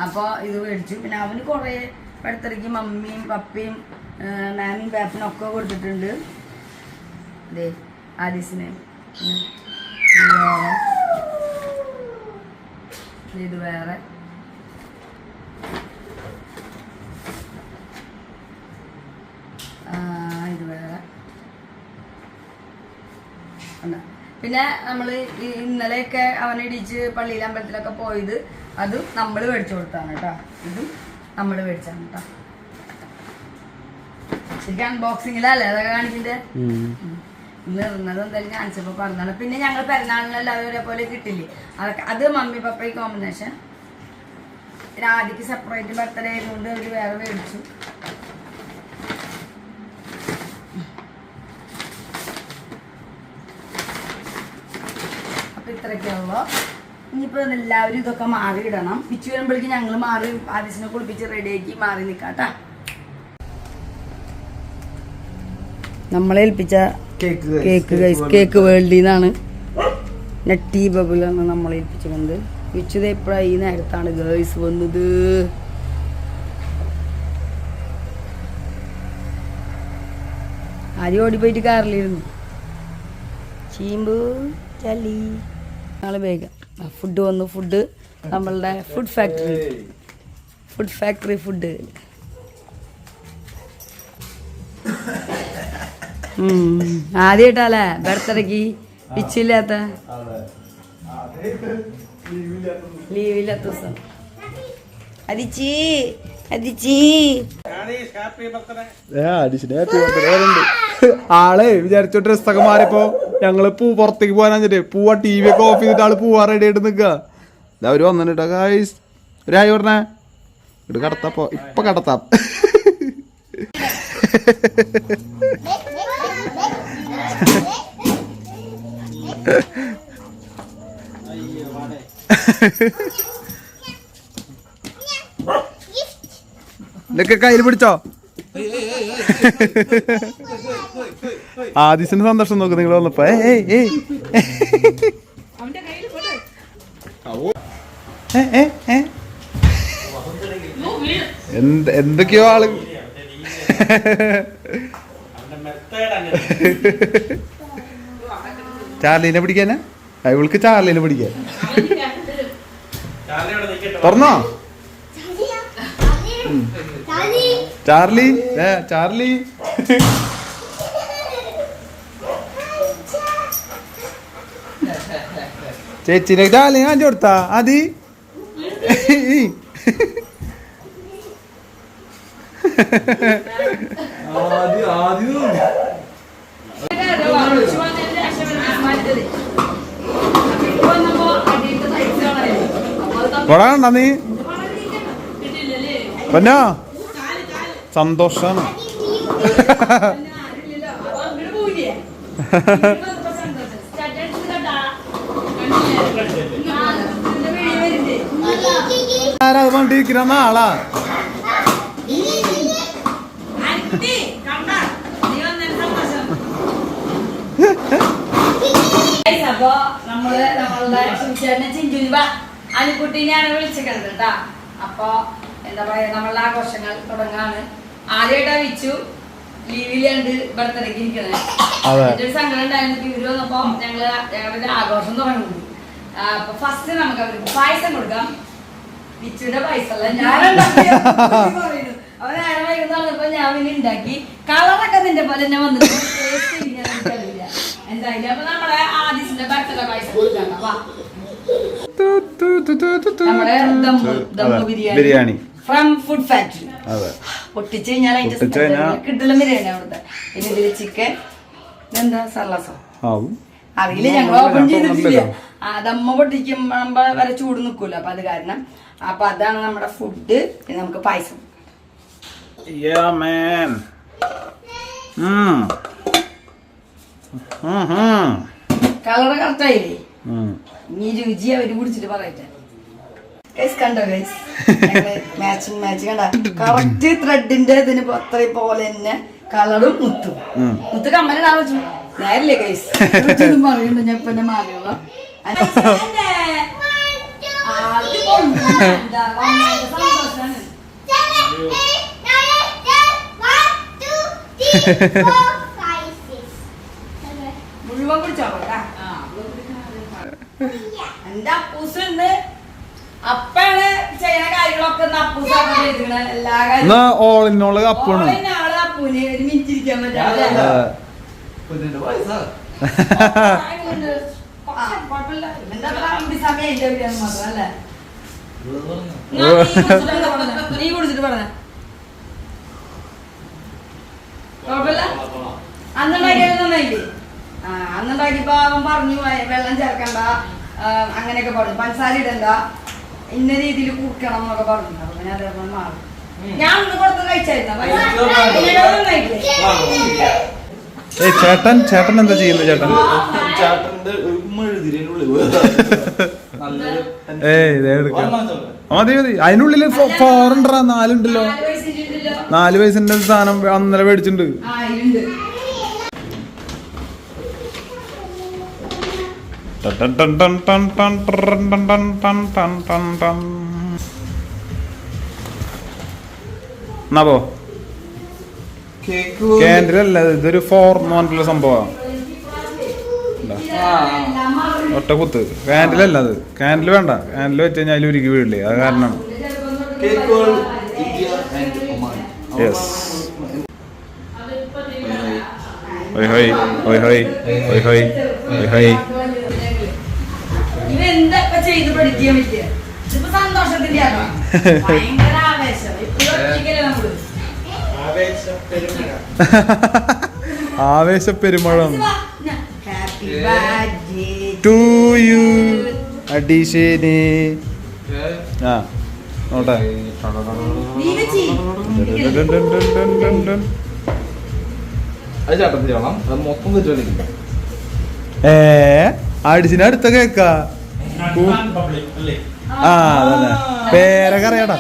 അപ്പൊ ഇത് മേടിച്ചു. പിന്നെ അവന് കുറെ ബർത്ത്ഡേക്ക് മമ്മിയും പപ്പയും മാമിയും പാപ്പനും ഒക്കെ കൊടുത്തിട്ടുണ്ട്. അതെ ആദീസിന് ഇത് വേറെ ഇത് വേറെ. പിന്നെ നമ്മള് ഇന്നലെയൊക്കെ അവനെ ഇടിച്ച് പള്ളിയിലെ അമ്പലത്തിലൊക്കെ പോയത് അത് നമ്മള് മേടിച്ചു കൊടുത്താണ് കേട്ടോ. ഇതും നമ്മള് മേടിച്ചാണ് കേട്ടോ. ശരിക്കും അൺബോക്സിങ്ങിലല്ലേ അതൊക്കെ കാണിക്കണ്ടേ. ഇന്ന് ഇടുന്നത് എന്തായാലും കാണിച്ചപ്പോ പറഞ്ഞാണ്. പിന്നെ ഞങ്ങൾ പെരുന്നാളിന് എല്ലാവരും ഒരേപോലെ കിട്ടില്ലേ, അതൊക്കെ അത് മമ്മി പപ്പയും കോമ്പിനേഷൻ. പിന്നെ ആദ്യക്ക് സെപ്പറേറ്റ് ബർത്ത്ഡേ ആയതുകൊണ്ട് അവര് വേറെ മേടിച്ചു. അപ്പൊ ഇത്രയൊക്കെയുള്ളൂ. ഇനിയിപ്പോ എല്ലാവരും ഇതൊക്കെ മാറി ഇടണം. പിച്ചു വരുമ്പോഴേക്കും ഞങ്ങൾ മാറി ആദീസിനെ കുളിപ്പിച്ച് റെഡിയാക്കി മാറി നിക്കാട്ടാ. നമ്മളെ ഏൽപ്പിച്ച കേക്ക് വേൾഡിൽ നിന്നാണ് നട്ടി ബബിളാണ് നമ്മളെ ഏൽപ്പിച്ചത്. വിച്ചത് എപ്പോഴാണ് ഈ നേരത്താണ് ഗേൾസ് വന്നത്. ആരും ഓടിപ്പോയിട്ട് കാറിലിരുന്നു. ചീമ്പു ചലി ഞങ്ങള് വേഗം ഫുഡ് വന്നു. ഫുഡ് നമ്മളുടെ ഫുഡ് ഫാക്ടറി ഫുഡ്. ആദ്യമായിട്ടല്ലേ ബർത്ത്ഡേക്ക് പിച്ചില്ലാത്ത ലീവില്ലാത്ത ദിവസം. ആളെ വിചാരിച്ച ഡ്രസ്സൊക്കെ മാറിയപ്പോ ഞങ്ങള് പുറത്തേക്ക് പോകാനാ പൂവാ ടി വി ഒക്കെ ഓഫ് ചെയ്തിട്ട് ആള് പൂവാ റെഡി ആയിട്ട് നിക്കുക. അവര് വന്നിട്ടാ ഗായ്സ് ഒരായി പറഞ്ഞേ ഇത് കടത്താപ്പോ ഇപ്പൊ കടത്താം. ഇതൊക്കെ കയ്യിൽ പിടിച്ചോ. ആദിസിന്റെ സന്തോഷം നോക്ക് നിങ്ങൾ വന്നപ്പോ. എന്തൊക്കെയോ ആള് ചാർലീനെ പിടിക്കാനാ. ഇവൾക്ക് ചാർലീനെ പിടിക്കാൻ. തുറന്നോ ചാർലി. ചാർലി ചേച്ചിനെ ചാർലി കാണിച്ചു കൊടുത്താ ആദി. കൊടാണ്ട നീ പൊന്നോ സന്തോഷാണ്. ആരാ വണ്ടിയിരിക്കുന്ന നാളാ. അപ്പൊ നമ്മള് നമ്മളുടെ അനുക്കുട്ടീനെയാണ് വിളിച്ചിട്ടുണ്ട് കേട്ടാ. അപ്പൊ എന്താ പറയാ നമ്മളുടെ ആഘോഷങ്ങൾ തുടങ്ങാണ്. ആദ്യമായിട്ടാ വിച്ചു ലീവിലാണ്ട് ബർത്ത്ഡേക്ക് ഇരിക്കണേ. എന്റെ ഒരു സങ്കടം ഉണ്ടായിരുന്നു. ഇവര് വന്നപ്പോ ഞങ്ങളുടെ ആഘോഷം തുടങ്ങുന്നു. അപ്പൊ ഫസ്റ്റ് നമുക്ക് അവർക്ക് പായസം കൊടുക്കാം. വിച്ചുവിന്റെ പായസമല്ല ഞാൻ പറയുന്നു. അവൻ നേരം വൈകുന്ന പറഞ്ഞപ്പോ ഞാൻ പിന്നെ ഉണ്ടാക്കി. കളറൊക്കെ നിന്റെ പോലെ തന്നെ വന്നിട്ട് എനിക്കറിയില്ല എന്തായാലും. അപ്പൊ നമ്മുടെ ആദിസിന്റെ ബർത്ത്ഡേ പായസം കൊടുക്കാം. നമ്മുടെ ബിരിയാണി ഫ്രം ഫുഡ് ഫാക്ടറി. പൊട്ടിച്ച് കഴിഞ്ഞാൽ അതിന്റെ കിട്ടലും ബിരിയാണി അവിടുത്തെ. പിന്നെ ഇതില് ചിക്കൻ എന്താ സലാസോ അറിയില്ല, ഞങ്ങൾ ഓപ്പൺ ചെയ്തിട്ടില്ല. ദമ്മ പൊട്ടിക്കുമ്പോ വരെ ചൂട് നിൽക്കൂല. അപ്പൊ അത് കാരണം അപ്പൊ അതാണ് നമ്മുടെ ഫുഡ്. പിന്നെ നമുക്ക് പായസം. കളർ കറക്റ്റായില്ലേ? ഇനി രുചി അവര് കുടിച്ചിട്ട് പറയട്ടെ. ഗൈസ് കണ്ടോ ഗൈസ്, മാച്ചിങ് കണ്ട കറക്റ്റ് ത്രെഡിന്റെ ഇതിന് അത്രയും പോലെ തന്നെ കളറും മുത്ത് കമ്മലിടാൻ വെച്ചു. നേരല്ലേ ഗൈസ് പറയുന്നുണ്ട് ഞാൻ ഇപ്പൊ എന്റെ മാറിയുള്ള സന്തോഷാണ്. മുഴുവൻ കുടിച്ചോ എന്റെ അപ്പൂസുണ്ട്. അപ്പാണ് ചെയ്യണ കാര്യങ്ങളൊക്കെ അപ്പൂസാണ് ചെയ്തിരിക്കണ എല്ലാ കാര്യങ്ങളും. ഓൾ ഇൻ ഓൾ അപ്പാണ്. ആള് അപ്പൂന് ഒരു മിനിറ്റ് ഇരിക്കാൻ പറ്റാതെ നീ കുടിച്ചിട്ട് പറഞ്ഞ കുഴപ്പമില്ല. അന്നുണ്ടാക്കിയത് നന്നായില്ലേ? അന്നുണ്ടാക്കിയപ്പോ അവൻ പറഞ്ഞു വെള്ളം ചേർക്കണ്ട, അങ്ങനെയൊക്കെ പറഞ്ഞു, പഞ്ചസാര ഇടണ്ട, ഇന്ന രീതിയിൽ കൂട്ടണം എന്നൊക്കെ പറഞ്ഞു. അപ്പൊ പിന്നെ അതേപോലെ മാറും. ഞാൻ ഒന്ന് കൊടുത്ത് കഴിച്ചായിരുന്നു. ചേട്ടൻ എന്താ ചെയ്യുന്നത്? ചേട്ടൻ മതി മതി. അതിനുള്ളില് 400 4 4 വയസ്സിന്റെ സാധനം അന്നേരം മേടിച്ചിട്ടുണ്ട്. എന്നാ ക്യാൻഡിലല്ല, ഇതൊരു 4 എന്ന് പറഞ്ഞിട്ടുള്ള സംഭവമാണ്. ഒറ്റ കുത്ത് ക്യാൻഡിലല്ല അത്. ക്യാൻഡിൽ വേണ്ട, ക്യാൻഡിൽ വെച്ച് കഴിഞ്ഞാൽ അതിൽ ഉരുകി വീഴില്ലേ, അത് കാരണമാണ്. യെസ്. ഇവെന്തൊക്കെ ചെയ്ത് പഠിക്കാൻ പറ്റിയ ഇതിപ്പോ സന്തോഷത്തിന്റെ ഭയങ്കര ആവേശം. നമ്മള് ആവേശപ്പെരുമഴ happy birthday to U addition. ആ നോട്ടെ. അടിച്ചിന് അടുത്ത കേക്കാ. ആ അതന്നെ പേരൊക്കെ അറിയാടാ.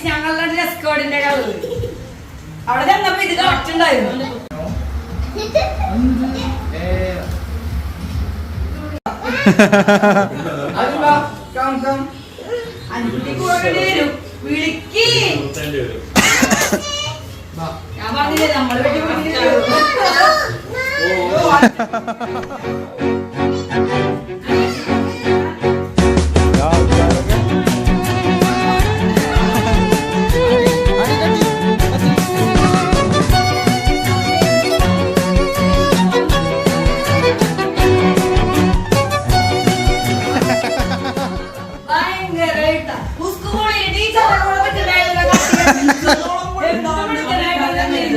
ഞങ്ങളുടെ ഡ്രസ് കോഡിന്റെ കളർ അവിടെ ചെന്നപ്പോ ഇത് കറക്റ്റ് ഉണ്ടായിരുന്നു. വിളിക്ക്. ഞാൻ പറഞ്ഞില്ലേ നമ്മള് വെട്ടി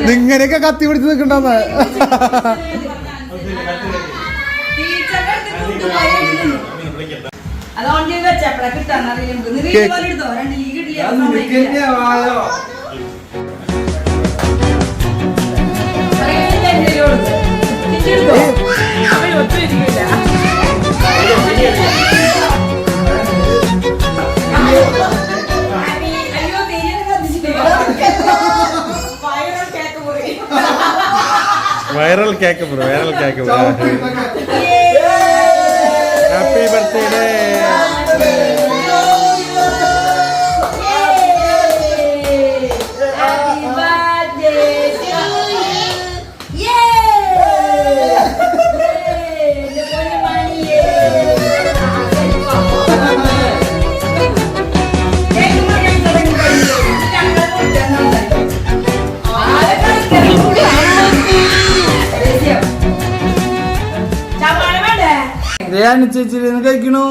നിങ്ങനെയൊക്കെ കത്തി പിടിച്ച് നിൽക്കണ്ടെന്ന്. അതുകൊണ്ട് വെച്ചപ്പോഴാ കിട്ടാന്നറിയാം. Viral cake bro, viral cake bro. Happy birthday. ചേച്ചിരുന്ന് കഴിക്കണു.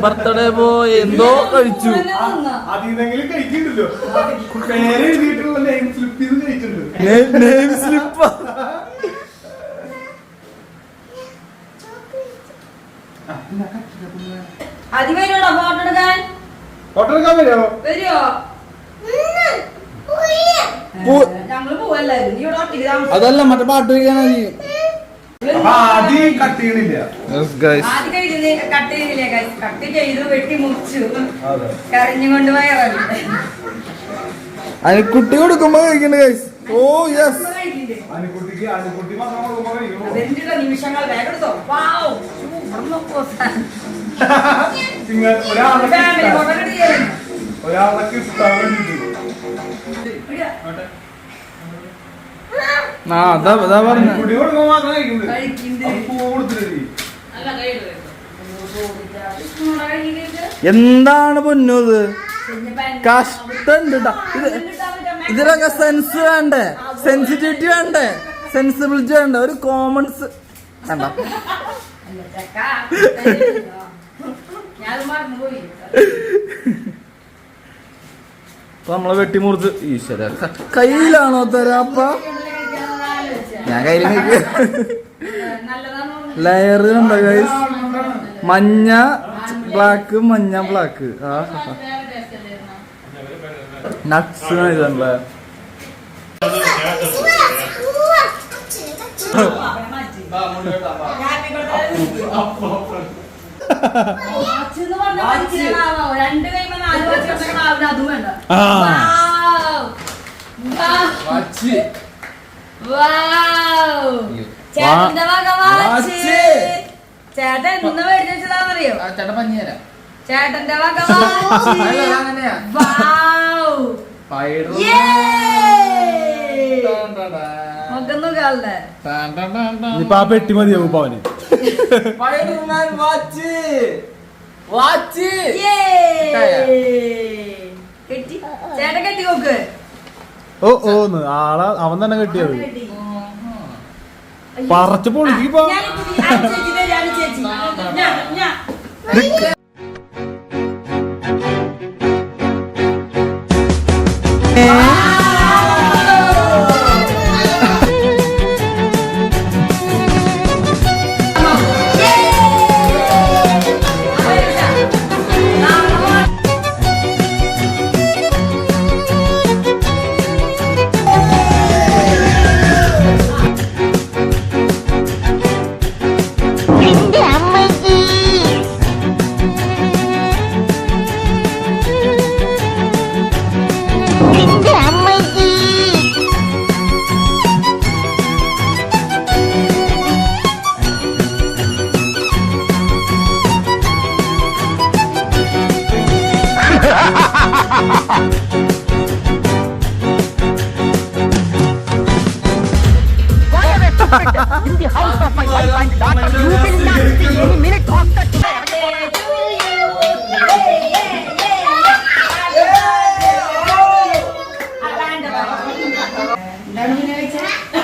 ബർത്ത്ഡേ പോയി എന്തോ കഴിച്ചു. Name slip. അത് വരുമോ ഫോട്ടോ എടുക്കാൻ? ഫോട്ടോ എടുക്കാൻ വരുമോ? വരുമോ? ഞങ്ങള് പോവല്ലായിരുന്നു, നീ ഇവിടെ ഒറ്റയ്ക്ക് താമസിച്ചു. അതല്ല മറ്റേ പാട്ട് വയ്ക്കാനാ നീ. ആദ്യം കട്ട് ചെയ്യണില്ല. ആദ്യം കഴിഞ്ഞ് കട്ട് ചെയ്തില്ലേ guys? കട്ട് ചെയ്തു, വെട്ടി മുറിച്ചു, കരഞ്ഞുകൊണ്ട് വയറല്ല. കുട്ടി കൊടുക്കുമ്പോ കഴിക്കണ്ട ഗൈസ്. ഓ യെസ്. അതെന്തിട്ടാ നിമിഷങ്ങൾ വേഗം എടുത്തോ. വാവ്, ഫാമിലി ഫോട്ടോ എടുക്കുകയായിരുന്നു. ഒരാളൊക്കെ അതാ പറഞ്ഞ എന്താണ് പൊന്നു ഇത് കഷ്ടണ്ട് ട്ടാ. ഇതിലൊക്കെ സെൻസ് വേണ്ടേ, സെൻസിറ്റിവിറ്റി വേണ്ടേ, സെൻസിബിലിറ്റി വേണ്ടേ, ഒരു കോമൺസ് വേണ്ട. അപ്പൊ നമ്മളെ വെട്ടിമുറിച്ച് ഈശ്വര കയ്യിലാണോ തരാപ്പ? ഞാൻ കയ്യിൽ ലെയർ കണ്ടോ ഗൈസ്? മഞ്ഞ ബ്ലാക്ക്, മഞ്ഞ ബ്ലാക്ക്. നട്സ് ഇതല്ലേ. രണ്ട് കഴിയുമ്പോ 4 വർഷം അതും വേണ്ട. ചേട്ടന്റെ വക വാച്ച്. ചേട്ടൻ എന്ന് മേടിച്ചതാണെന്നറിയോ? ചേട്ടൻ പഞ്ഞി തരാം. ചേട്ടന്റെ വക വാച്ച്. ഇപ്പൊ ആ പെട്ടി മതിയാവും പവന്. ചേട്ടൻ കെട്ടി നോക്ക്. ഓന്ന് ആളെ അവൻ തന്നെ കെട്ടിയത് പറച്ച് പൊളിക്കിപ്പോ. In the house of my wife and daughter, you will not see any minute of the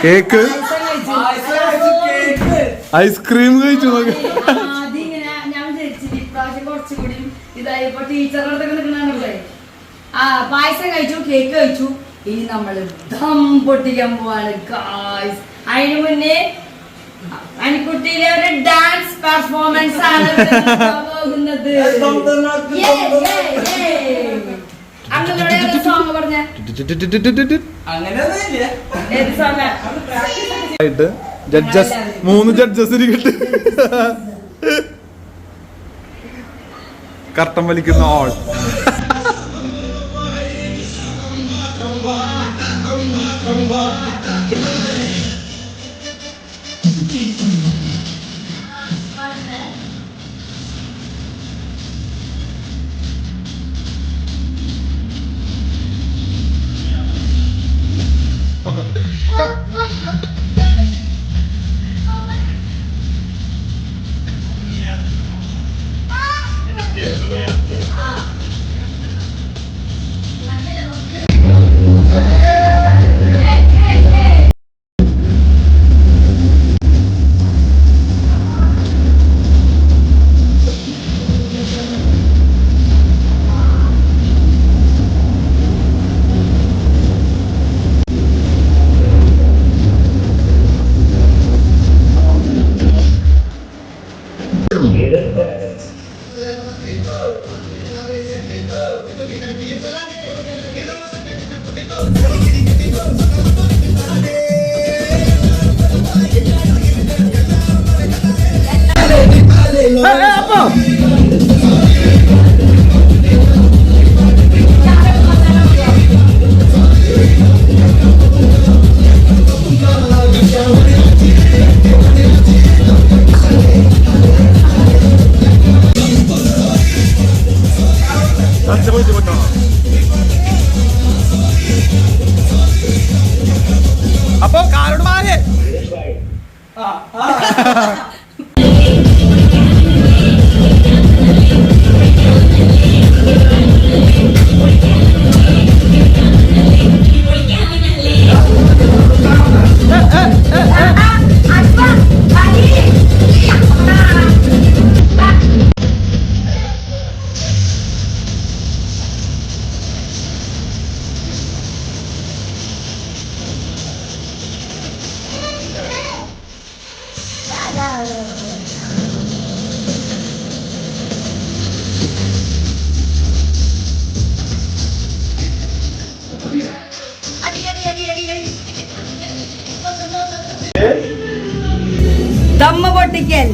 cake ice cream കഴിച്ചു നോക്ക്. ഞാൻ വിചാരിച്ചില്ല ഇപ്രാവശ്യം കുറച്ചുകൂടി ഇതായപ്പോ ടീച്ചറുടെ നിൽക്കണേ. പായസം കഴിച്ചു, കേക്ക് കഴിച്ചു, ഇനി നമ്മള് ദം പൊട്ടിക്കാൻ പോവാണ് ഗായ്സ്. അതിനു മുന്നേ അനിക്കുട്ടിയിലെ ഒരു ഡാൻസ് പെർഫോമൻസ് ആണ് പോകുന്നത്. സോങ് പറഞ്ഞ ഏത് സോങ്? ജഡ്ജസ് 3 ജഡ്ജസ് ഇരിക്കട്ടെ. കർട്ടൻ വലിക്കുന്ന ആൾ. അപ്പൊ കാരോട് മാറേ ദമ്മ പൊട്ടിക്കൽ.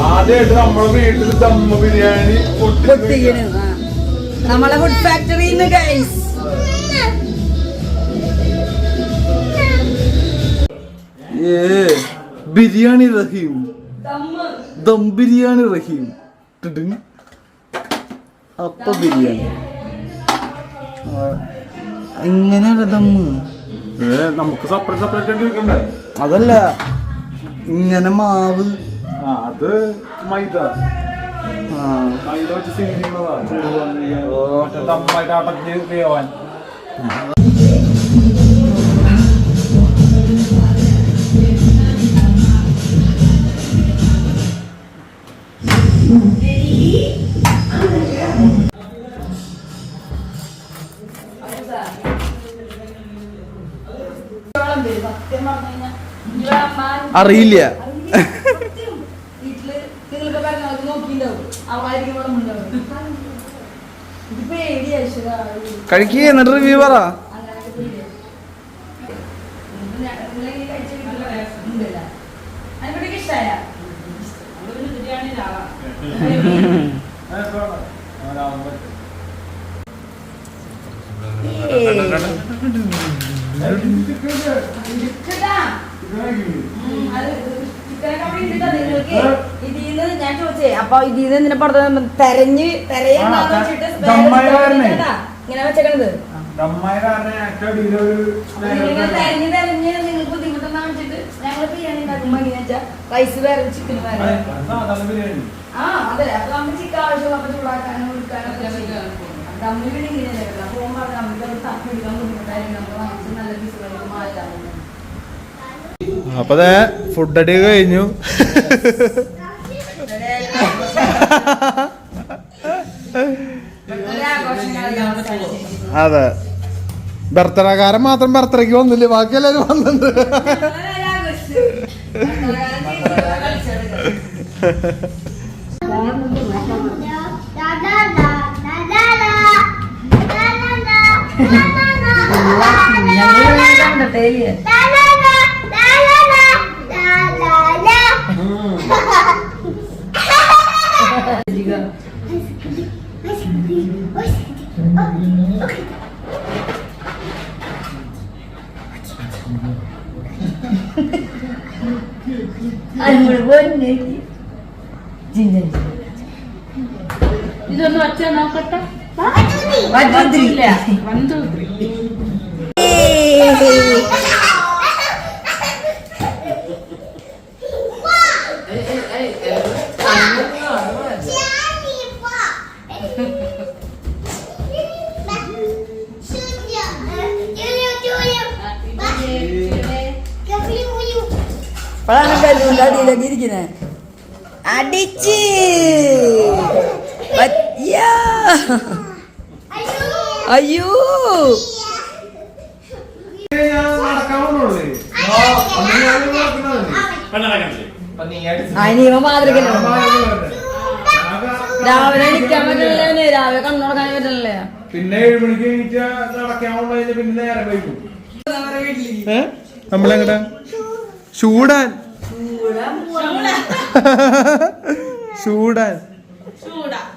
ആദ്യമായിട്ട് നമ്മളെ വീട്ടിൽ ദമ്മ ബിരിയാണി പൊട്ടിക്കണ്. നമ്മളെ ഫുഡ് ഫാക്ടറിന്ന് ഗൈസ്. ബിരിയാണി റഹീം, ദം ബിരിയാണി റഹീം, അപ്പ ബിരിയാണി. എങ്ങനെയാണ് ദമ്മ്? നമുക്ക് സെപ്പറേറ്റ് സെപ്പറേറ്റ് ആയിട്ട് വെക്കണ്ടേ? അതല്ല, ഇങ്ങനെ മാവ്. അത് മൈദ മൈദ വെച്ച് ചെയ്യുന്നതാണ്. ദമ്മായിട്ട് അടഞ്ഞ് വേവാൻ. അറിയില്ല. കഴിക്കുക, എന്നിട്ട് റിവ്യൂ പറ. ഇതിന്ന് ഞാൻ ചോദിച്ചേ, അപ്പൊ ഇതിന്ന് നിന്നെ പുറത്ത് തെരഞ്ഞ് ഇങ്ങനെ വെച്ചേക്കണത് തെരഞ്ഞ് തെരഞ്ഞ് നിങ്ങൾക്ക് ബുദ്ധിമുട്ടെന്നാ വെച്ചിട്ട് ഞങ്ങള് ബിരിയാണി ഉണ്ടാക്കുമ്പോ എങ്ങനെയാ വെച്ചാ റൈസ് വേറെ ചിക്കൻ വേറെ. ആ അതെ, അപ്പൊ നമുക്ക് ചിക്കൻ ആവശ്യം അപ്പൊ ചൂടാക്കാനോ എടുക്കാനോ തമ്മിൽ പിന്നെ ഇങ്ങനെയല്ലേ ഫോൺ പറഞ്ഞാൽ നമുക്ക് തപ്പി എടുക്കാൻ ബുദ്ധിമുട്ടായിരിക്കും. നമ്മൾ വാങ്ങിച്ച് നല്ല പീസുകളൊക്കെ മാറ്റാൻ. അപ്പൊ ഫുഡ് അടി കഴിഞ്ഞു. അതെ, ബർത്ത്ഡേക്കാരൻ മാത്രം ബർത്ത്ഡേക്ക് വന്നില്ല, ബാക്കി എല്ലാവരും വന്നിട്ടുണ്ട്. ഇതൊന്ന് വച്ചാ നോക്കട്ടെ. അടിയിലേക്ക് ഇരിക്കുന്നേ അടിച്ച് അയ്യോ അനിയമ്മ മാതൃകല്ലോ. രാവിലെ എണീക്കാൻ പറ്റില്ലേ? രാവിലെ കണ്ണുറക്കാൻ പറ്റില്ലേ? പിന്നെ 7 മണിക്ക് എണീറ്റ് നടക്കാൻ കൊണ്ടുപോയി പിന്നെ നേരം വൈകും. നമ്മളെങ്ങടാ ചൂടാൻ ചൂടാൻ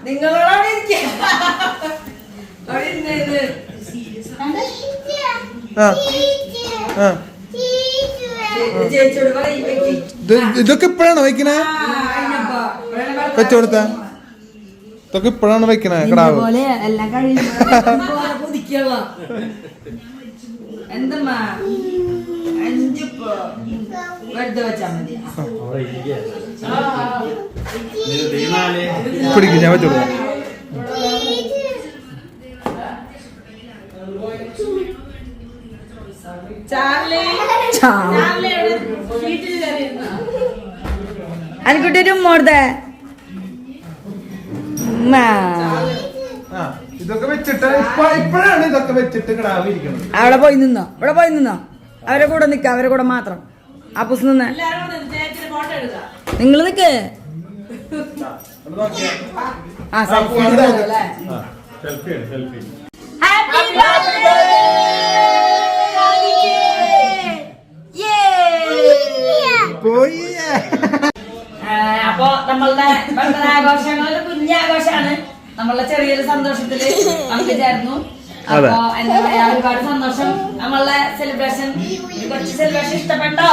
നിങ്ങളോടാണ് ഇതൊക്കെ ഇപ്പഴാണോ വയ്ക്കണേ? വെച്ചോടുത്ത ഇതൊക്കെ ഇപ്പഴാണ് വയ്ക്കണേ കിടാവ്? എല്ലാം കഴിയുമ്പോ എന്തമ്മാ 5 വെറുതെ വെച്ചാ മതി. പിടിക്കും, ഞാൻ വെച്ചോടുക്കാം. അനിക്കുട്ടി ഒരു മോർദേ ഇതൊക്കെ വെച്ചിട്ട് ഇപ്പഴാണ് ഇതൊക്കെ വെച്ചിട്ട് കിടാവ് ഇരിക്കുന്നത്. അവിടെ പോയി നിന്നോ, ഇവിടെ പോയി നിന്നോ. അവരെ കൂടെ നിക്ക, അവരെ കൂടെ മാത്രം. അപ്പൂസ് നിന്ന് നിങ്ങൾ നിക്ക്. ആ സെൽഫി അല്ലേ? അപ്പൊ നമ്മളുടെ ആഘോഷങ്ങളുടെ കുഞ്ഞാഘോഷാണ്. നമ്മളുടെ ചെറിയൊരു സന്തോഷത്തില് നമുക്ക് ചേർന്നു. അപ്പൊ എന്താ പറയാ, ഒരുപാട് സന്തോഷം. നമ്മളുടെ സെലിബ്രേഷൻ, കുറച്ച് സെലിബ്രേഷൻ ഇഷ്ടപ്പെട്ടോ?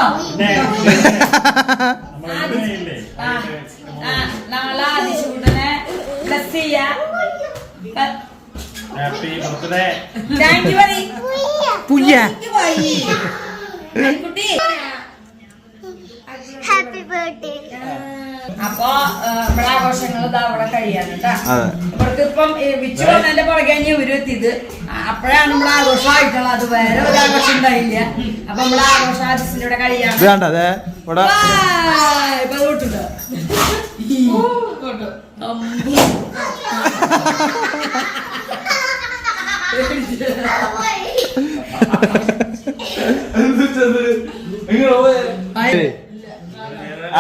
നമ്മളെ ആദിശൂട്ടനെ ബ്ലസ് ചെയ്യാ. താങ്ക് യു പറയ്. കുട്ടി ഹാപ്പി ബർത്ത്ഡേ. അപ്പൊ നമ്മുടെ ആഘോഷങ്ങൾ ഇതാ അവിടെ കഴിയാണ് കേട്ടാ. ഇവർക്ക് ഇപ്പം വിച്ചു വന്നതിന്റെ പുറകെ ഇവര് എത്തിയത്. അപ്പോഴാണ് നമ്മുടെ ആഘോഷമായിട്ടുള്ളത്. അത് വേറെ ഒരു ആഘോഷം ഉണ്ടായില്ല. അപ്പൊ നമ്മുടെ ആഘോഷം ആദിസിന്റെ ഇവിടെ കഴിയാണ്. ഇപ്പൊ തൊട്ടുണ്ട്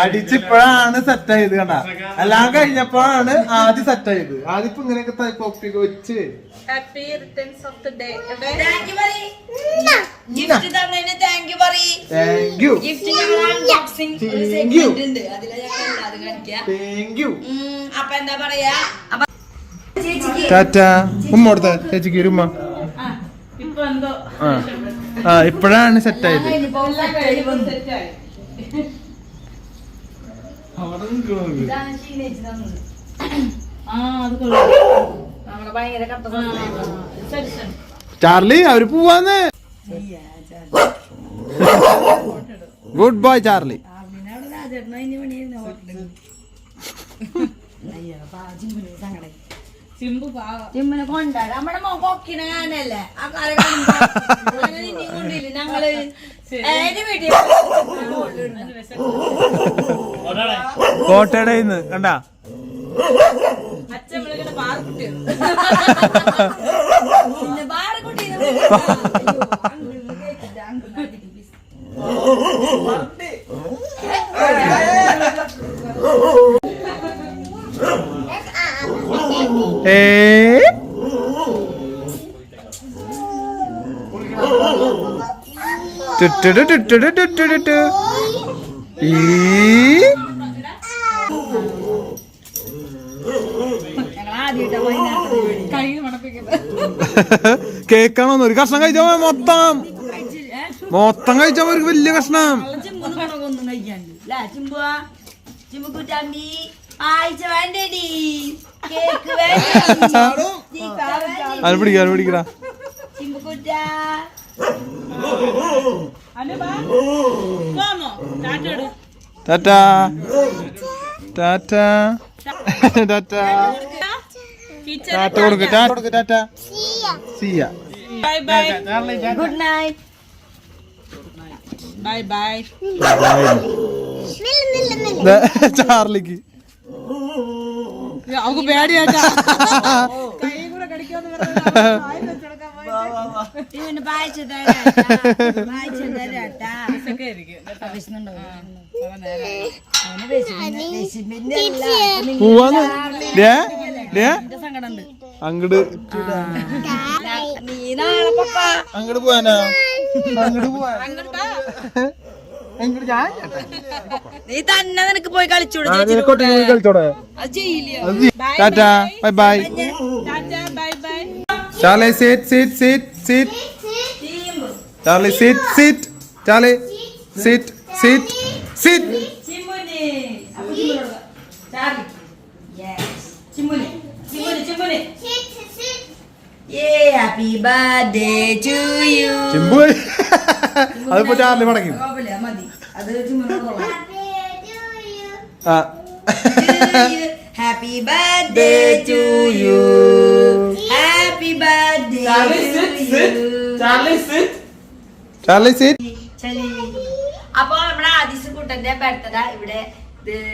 അടിച്ചിപ്പോഴാണ് സെറ്റ് ആയത് കണ്ട. എല്ലാം കഴിഞ്ഞപ്പോഴാണ് ആദ്യം സെറ്റ് ആയത്. ആദ്യം ഇപ്പൊ ഇങ്ങനെയൊക്കെ കോപ്പി വെച്ച് happy returns of the day. Gift തന്നതിന് താങ്ക് യു പറയ്. Thank you. ഗിഫ്റ്റ് ഞങ്ങൾ അൺബോക്സിംഗ് ഒരു സെഗ്മെന്റ് ഉണ്ട്, അതിലെ ഞങ്ങൾ അത് കാണിക്കാം. Thank you. അപ്പൊ എന്താ പറയാ, അപ്പൊ ചേച്ചിക്ക് ടാറ്റ. ഉമ്മ കൊടുത്ത ചേച്ചിക്ക് ഒരു ഉമ്മ. ഇപ്പൊ എന്തോ ആ ഇപ്പോഴാണ് സെറ്റ് ആയത്. ഇതാണ് ഷീനേച്ചി തന്നത്. അത് കൊള്ളാം. നമ്മളെ ഭയങ്കര കട്ട ശരി ശരി. ചാർലി അവര് പോവാന്ന്. Good boy Charlie. ചിമ്മിനെ കൊണ്ടാണ് നമ്മുടെ കൊക്കിനെ ഞാനല്ലേ ആ കാലം കൊണ്ടില്ല ഞങ്ങള് വീട്ടിൽ കോട്ടയുടെ കണ്ടാ അച്ഛൻ വിളിക്കുന്ന പാർക്കുട്ടി. പിന്നെ ബാറക്കുട്ടി കേക്കാണോന്ന് ഒരു കഷ്ണം കഴിച്ചാ മൊത്തം കഴിച്ചാ ഒരു വലിയ കഷ്ണം. ഒന്നും കഴിക്കാണ്ട് ചിമ്പുവാ ചിമ്പുക്കുറ്റാമ്പി ആഴ്ച വേണ്ടേടി കേക്ക് അത് പിടിക്കടാ. ചിമ്പുക്കുറ്റ ടാറ്റ ടാറ്റ ടാറ്റ ടാറ്റ കൊടുക്ക് ടാറ്റ. Siya. Bye bye. Good night. Bye bye. ചാർലിക്ക് അവക്ക് പേടിയാട്ടാ. കൈ കൂടെ കടിക്കാന്ന് പോവാന്ന് അങ്ങട് നീ നാളെ പപ്പ അങ്ങട് പോവാനാ അങ്ങട് പോവാ നീ തന്നെ നിനക്ക് പോയി കളിച്ചൂടെ കളിച്ചോടെ അത് ചെയ്യില്ല ടാറ്റാ bye bye bye bye. Charlie sit sit sit sit Charlie sit sit Charlie sit sit sit ചിമ്മുനെ അപ്പൊ ചിമ്മുനോട് ചാർലി യെസ് ചിമ്മുനെ ചിമ്മുനെ ചിമ്മുനെ happy birthday to you Chimbu അതിപ്പോ ചാർലി മടങ്ങി മതി അത് ചിമ്മുനോട് കൊള്ളാം ആ happy birthday to you happy birthday Charlie sit അപ്പൊ നമ്മുടെ ആദിസ് കുട്ടന്റെ ബർത്ത്ഡേ ഇവിടെ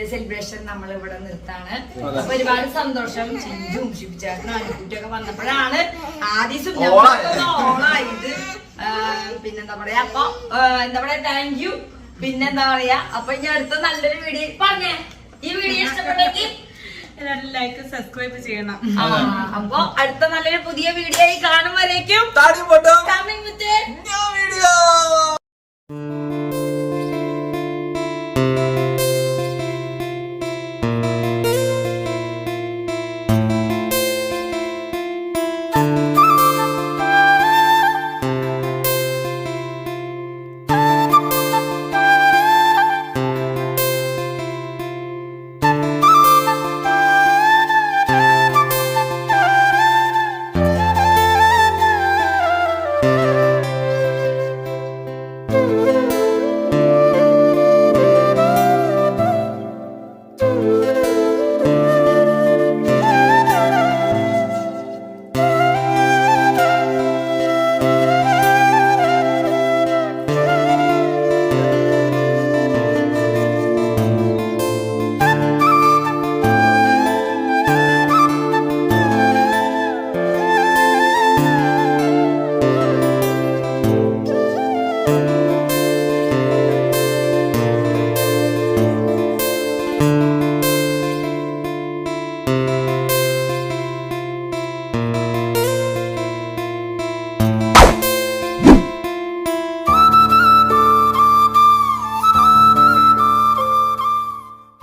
സെലിബ്രേഷൻ നമ്മൾ ഇവിടെ നിർത്താണ്. അപ്പൊ ഒരുപാട് സന്തോഷം. ചിഞ്ചും ശിവചേട്ടനും അനുക്കുട്ടിയൊക്കെ വന്നപ്പോഴാണ് ആദിസും ഓളായത്. പിന്നെന്താ പറയാ, അപ്പൊ എന്താ പറയാ, താങ്ക് യു. പിന്നെന്താ പറയാ, അപ്പൊ ഇനി അടുത്ത നല്ലൊരു വീഡിയോ പറഞ്ഞേ. ഈ വീഡിയോ ഇഷ്ടപ്പെട്ടെങ്കിൽ എല്ലാവരും ലൈക്ക് സബ്സ്ക്രൈബ് ചെയ്യണം. അപ്പൊ അടുത്ത നല്ലൊരു പുതിയ വീഡിയോ ആയി കാണും വരേക്കും താടി പോട്ടോ കമ്മിങ് വിത്ത് വീഡിയോ.